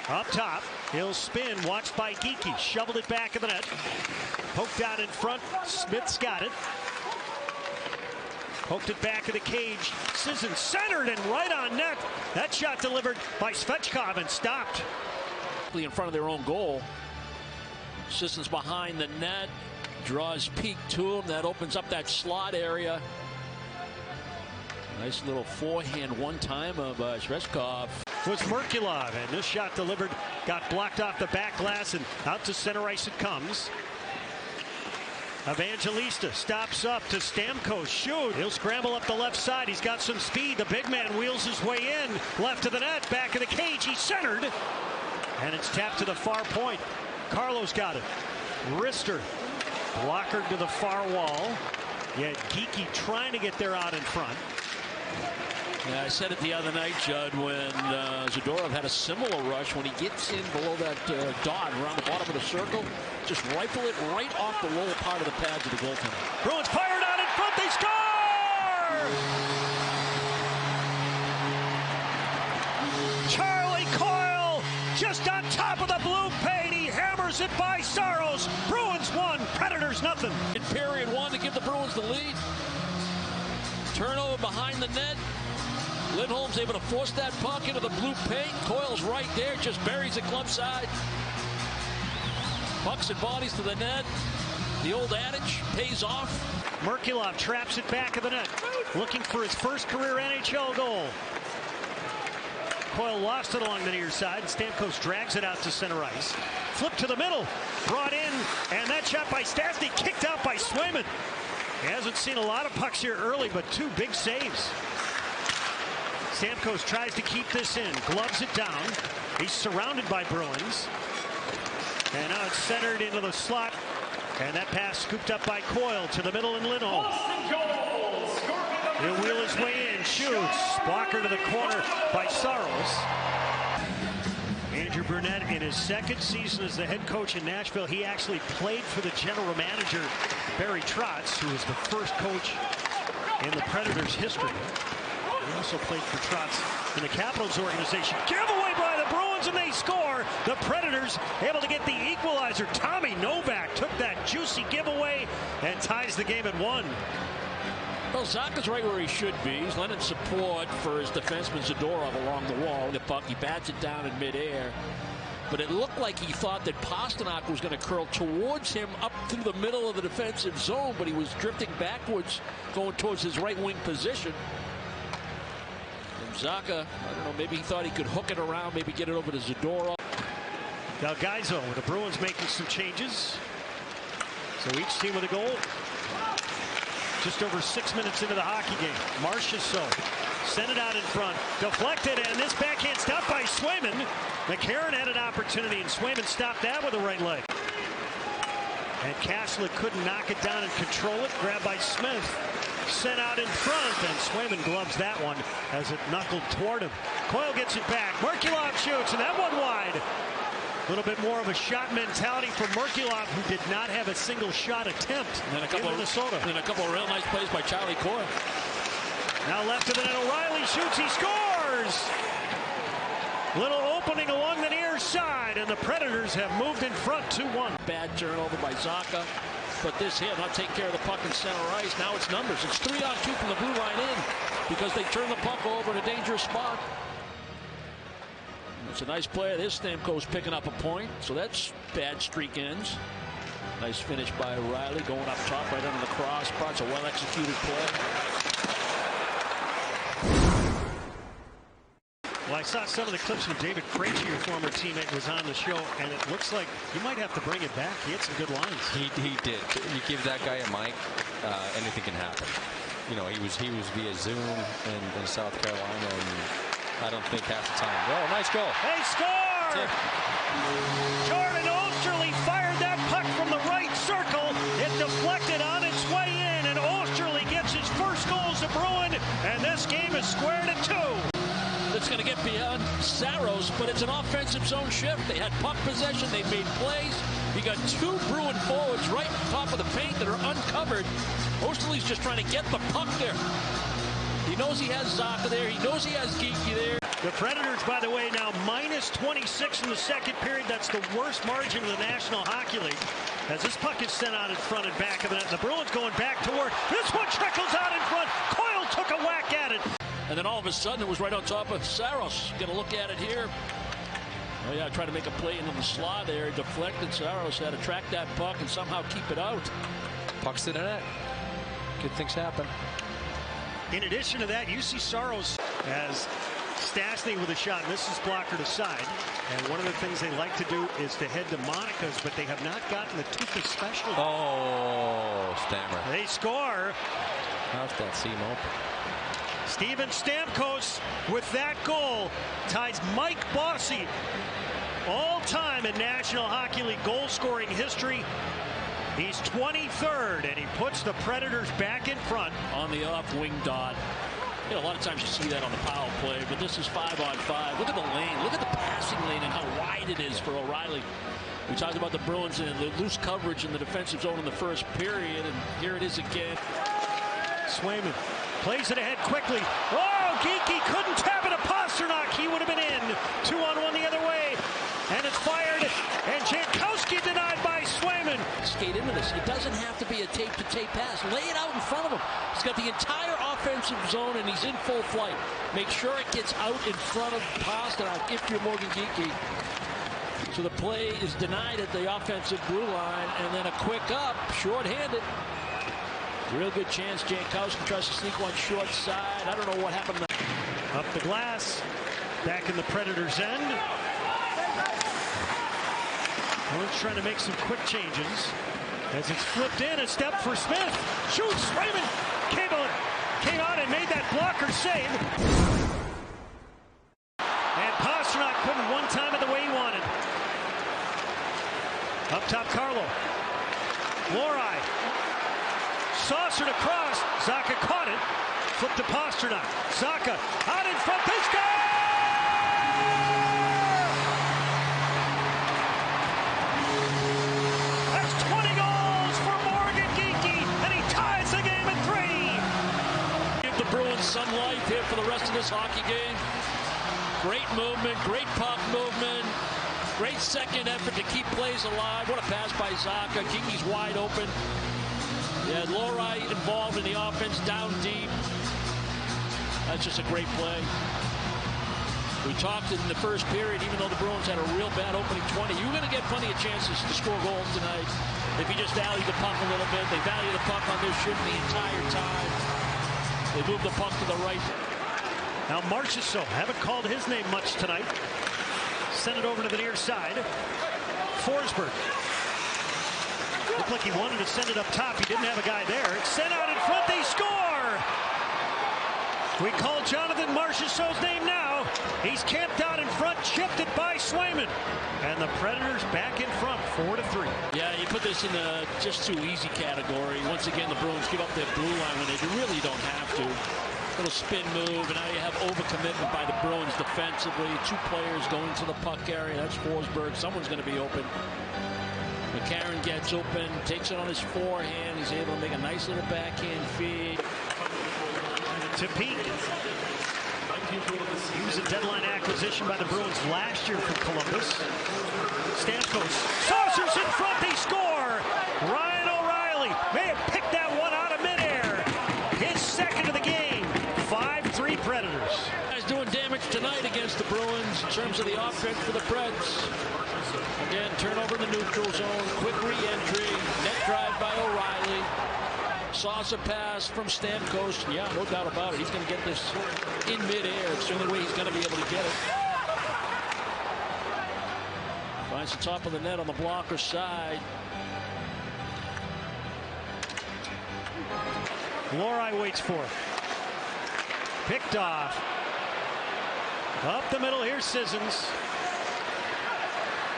Up top, he'll spin, watched by Geekie, shoveled it back of the net. Poked out in front, Smith's got it. Poked it back of the cage, Sissons centered and right on net. That shot delivered by Svechkov and stopped. In front of their own goal. Sissons behind the net, draws Peak to him. That opens up that slot area. Nice little forehand one-timer by Svechkov. Was Merkulov, and this shot delivered, got blocked off the back glass, and out to center ice it comes. Evangelista stops up to Stamkos, shoot. He'll scramble up the left side. He's got some speed. The big man wheels his way in. Left of the net, back of the cage. He's centered. And it's tapped to the far point. Carlos got it. Rister blocker to the far wall. Yet Geekie trying to get there out in front. Yeah, I said it the other night, Judd, when Zadorov had a similar rush. When he gets in below that dot around the bottom of the circle, just rifle it right off the lower part of the pads of the goaltender. Bruins fired out in front. They score! Charlie Coyle just on top of the blue paint. He hammers it by Saros. Bruins 1, Predators nothing. In period 1 to give the Bruins the lead. Turnover behind the net. Lindholm's able to force that puck into the blue paint. Coyle's right there, just buries it club side. Pucks and bodies to the net. The old adage pays off. Merkulov traps it back of the net, looking for his first career NHL goal. Coyle lost it along the near side. Stamkos drags it out to center ice. Flip to the middle, brought in, and that shot by Stastny kicked out by Swayman. He hasn't seen a lot of pucks here early, but 2 big saves. Stamkos tries to keep this in, gloves it down. He's surrounded by Bruins. And now it's centered into the slot. And that pass scooped up by Coyle to the middle and Lindholm. He'll wheel his way in, shoots. Blocker to the corner by Saros. Andrew Brunette, in his second season as the head coach in Nashville, he actually played for the general manager, Barry Trotz, who was the first coach in the Predators' history. He also played for Trotz in the Capitals organization. Giveaway by the Bruins, and they score. The Predators able to get the equalizer. Tommy Novak took that juicy giveaway and ties the game at 1. Well, Zacha's right where he should be. He's lending support for his defenseman Zadorov along the wall. The puck, he bats it down in midair. But it looked like he thought that Pastrnak was going to curl towards him up through the middle of the defensive zone, but he was drifting backwards, going towards his right wing position. And Zacha, I don't know, maybe he thought he could hook it around, maybe get it over to Zadorov. Now Gaizo, the Bruins making some changes. So each team with a goal. Just over 6 minutes into the hockey game. Marchessault sent it out in front. Deflected, and this backhand stopped by Swayman. McCarron had an opportunity, and Swayman stopped that with the right leg. And Kassler couldn't knock it down and control it. Grabbed by Smith. Sent out in front, and Swayman gloves that one as it knuckled toward him. Coyle gets it back. Merkulov shoots, and that one wide. A little bit more of a shot mentality for Merkulov, who did not have a single shot attempt in Minnesota. And a couple of real nice plays by Charlie Coyle. Now left of the net, O'Reilly shoots, he scores! Little opening along the near side, and the Predators have moved in front 2-1. Bad turnover by Zacha, but this here, not take care of the puck in center ice. Now it's numbers. It's 3-on-2 from the blue line in because they turn the puck over in a dangerous spot. It's a nice play. This Stamkos picking up a point, so that's bad streak ends. Nice finish by O'Reilly going up top right under the crossbar. It's a well-executed play. Well, I saw some of the clips when David Krejci, your former teammate, was on the show, and it looks like he might have to bring it back. He had some good lines. He did. You give that guy a mic, anything can happen. You know, he was via Zoom in South Carolina, and I don't think half the time. Oh, nice goal. They score! Jordan Oesterle fired that puck from the right circle. It deflected on its way in, and Oesterle gets his first goal as a Bruin, and this game is squared at 2. It's going to get beyond Saros, but it's an offensive zone shift. They had puck possession. They made plays. You got 2 Bruin forwards right on top of the paint that are uncovered. Oesterle's just trying to get the puck there. The He knows he has Zacha there. He knows he has Geekie there. The Predators, by the way, now minus 26 in the second period. That's the worst margin in the National Hockey League. As this puck is sent out in front and back of the net. The Bruins going back to work. This one trickles out in front. Coyle took a whack at it. And then all of a sudden it was right on top of Saros. Get a look at it here. Oh yeah, tried to make a play into the slot there. Deflected. Saros had to track that puck and somehow keep it out. Pucks to the net. Good things happen. In addition to that, you see Saros as Stastny with a shot, and this is blockered aside. And one of the things they like to do is to head to Monica's, but they have not gotten the Tuca special. Oh, Stammer. They score. How's that seam open? Steven Stamkos with that goal ties Mike Bossy all-time in National Hockey League goal-scoring history. He's 23rd, and he puts the Predators back in front. On the off-wing dot. You know, a lot of times you see that on the power play, but this is 5-on-5. Look at the lane. Look at the passing lane and how wide it is for O'Reilly. We talked about the Bruins and the loose coverage in the defensive zone in the first period, and here it is again. Swayman plays it ahead quickly. Oh, Geekie couldn't tap it to Pastrnak. He would have been in. 2-on-1 the other way. And it's fired. And Jankowski denied by Swayman. Skate into this. It doesn't have to be a tape-to-tape pass. Lay it out in front of him. He's got the entire offensive zone, and he's in full flight. Make sure it gets out in front of Pastrnak if you're Morgan Geekie. So the play is denied at the offensive blue line, and then a quick up, short-handed. Real good chance. Jankowski tries to sneak one short side. I don't know what happened. Up the glass. Back in the Predators' end. Bruins trying to make some quick changes. As it's flipped in, a step for Smith. Shoots. Raymond came out and made that blocker save. And Pastrnak couldn't one time it the way he wanted. Up top, Carlo. Lohrei. Saucered across. Zacha caught it. Flipped to Pastrnak. Zacha out in front. This guy! That's 20 goals for Morgan Geekie, and he ties the game at 3. Give the Bruins some life here for the rest of this hockey game. Great movement, great puck movement, great second effort to keep plays alive. What a pass by Zacha. Geekie's wide open. Yeah, Lohrei involved in the offense down deep. That's just a great play. We talked in the first period, even though the Bruins had a real bad opening 20, you're going to get plenty of chances to score goals tonight if you just value the puck a little bit. They value the puck on this shift the entire time. They move the puck to the right. Now Marchessault, haven't called his name much tonight. Send it over to the near side. Forsberg. Looked like he wanted to send it up top. He didn't have a guy there. It's sent out in front. They score! We call Jonathan Marchessault's name now. He's camped out in front, chipped it by Swayman. And the Predators back in front, 4-3. Yeah, you put this in the just too easy category. Once again, the Bruins give up their blue line when they really don't have to. Little spin move, and now you have overcommitment by the Bruins defensively. Two players going to the puck area. That's Forsberg. Someone's going to be open. McCarron gets open, takes it on his forehand. He's able to make a nice little backhand feed. To Peak. He was a deadline acquisition by the Bruins last year from Columbus. Stamkos. Saucers in front, they score! Ryan O'Reilly may have picked that one out of midair. His second of the game. 5-3 Predators. Guys doing damage tonight against the Bruins in terms of the offense for the Preds. Again, turnover in the neutral zone, quick re-entry, net drive by O'Reilly. Saucer pass from Stamkos. Yeah, no doubt about it. He's going to get this in midair. It's the only way he's going to be able to get it. Finds the top of the net on the blocker side. Lohrei waits for it. Picked off. Up the middle, here's Sissons.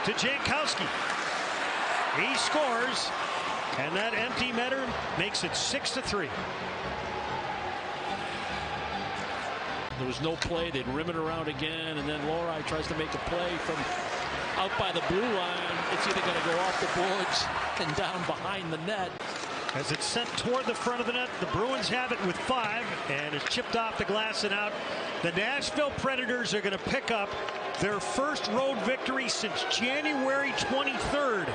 To Jankowski. He scores. And that empty netter makes it 6-3. There was no play. They'd rim it around again, and then Lohrei tries to make a play from out by the blue line. It's either going to go off the boards and down behind the net. As it's sent toward the front of the net, the Bruins have it with 5, and it's chipped off the glass and out. The Nashville Predators are going to pick up their first road victory since January 23rd.